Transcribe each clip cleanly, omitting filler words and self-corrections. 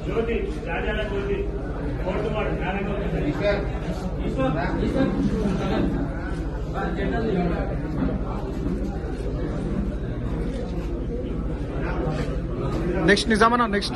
ज्योति राजा ज्योति next निजामना next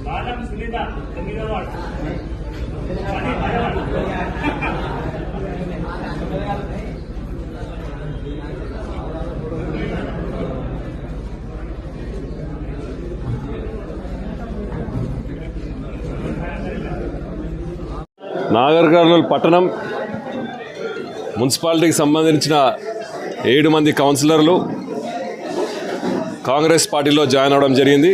बालम सुनीता तमिलवाड़ నాగర్ కర్నూల్ పట్టణం మున్సిపాలిటీకి సంబంధించిన 7 మంది కౌన్సిలర్లు కాంగ్రెస్ పార్టీలో జాయిన్ అవడం జరిగింది.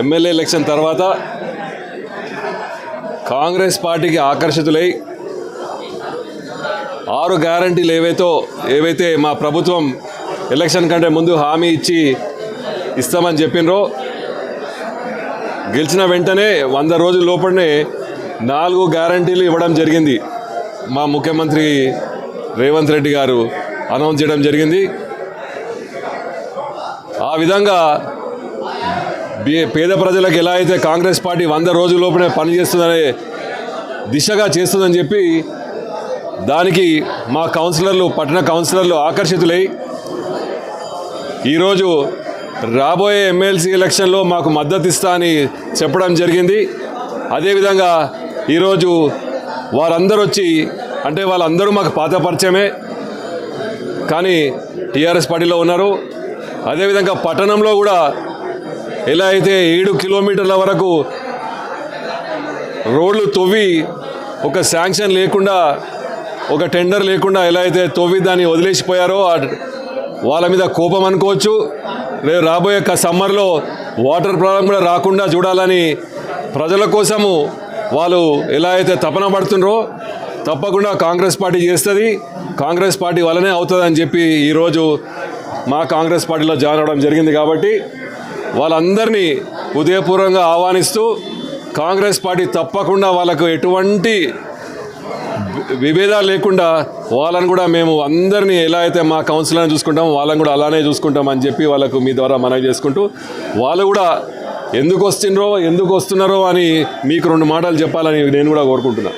ఎమ్మెల్యే ఎలక్షన్ తర్వాత కాంగ్రెస్ పార్టీకి ఆకర్షితులై 6 గ్యారంటీలు ఏవైతే మా ప్రభుత్వం ఎలక్షన్ కంటే ముందు హామీ ఇస్తామని చెప్పినరో గెలిచిన వెంటనే 100 రోజుల లోపలనే 4 గ్యారంటీలు ఇవ్వడం జరిగింది. మా ముఖ్యమంత్రి రేవంత్ రెడ్డి గారు అనౌన్స్ చేయడం జరిగింది. ఆ విధంగా పేద ప్రజలకు ఎలా అయితే కాంగ్రెస్ పార్టీ 100 రోజుల లోపలనే పనిచేస్తుందనే దిశగా చేస్తుందని చెప్పి దానికి మా పట్టణ కౌన్సిలర్లు ఆకర్షితులై ఈరోజు రాబోయే ఎమ్మెల్సీ ఎలక్షన్లో మాకు మద్దతు ఇస్తా అని చెప్పడం జరిగింది. అదేవిధంగా ఈరోజు వారందరూ వాళ్ళందరూ మాకు పాత పరిచయమే, కానీ టీఆర్ఎస్ పార్టీలో ఉన్నారు. అదేవిధంగా పట్టణంలో కూడా ఎలా అయితే 7 కిలోమీటర్ల వరకు రోడ్లు తవ్వి ఒక శాంక్షన్ లేకుండా, ఒక టెండర్ లేకుండా ఎలా అయితే తవ్వి దాన్ని వదిలేసిపోయారో వాళ్ళ మీద కోపం అనుకోవచ్చు. రేపు రాబోయే సమ్మర్లో వాటర్ ప్రాబ్లం కూడా రాకుండా చూడాలని ప్రజల కోసము వాళ్ళు ఎలా అయితే తపన పడుతున్నారో తప్పకుండా కాంగ్రెస్ పార్టీ చేస్తుంది, కాంగ్రెస్ పార్టీ వల్లనే అవుతుందని చెప్పి ఈరోజు మా కాంగ్రెస్ పార్టీలో జాయిన్ అవ్వడం జరిగింది. కాబట్టి వాళ్ళందరినీ హృదయపూర్వకంగా ఆహ్వానిస్తూ కాంగ్రెస్ పార్టీ తప్పకుండా వాళ్ళకు ఎటువంటి విభేదాలు లేకుండా వాళ్ళని కూడా మేము అందరినీ ఎలా అయితే మా కౌన్సిలర్ని చూసుకుంటామో వాళ్ళని కూడా అలానే చూసుకుంటామని చెప్పి వాళ్ళకు మీ ద్వారా మనవి చేసుకుంటూ వాళ్ళు కూడా ఎందుకు వస్తున్నారో అని మీకు 2 మాటలు చెప్పాలని నేను కూడా కోరుకుంటున్నాను.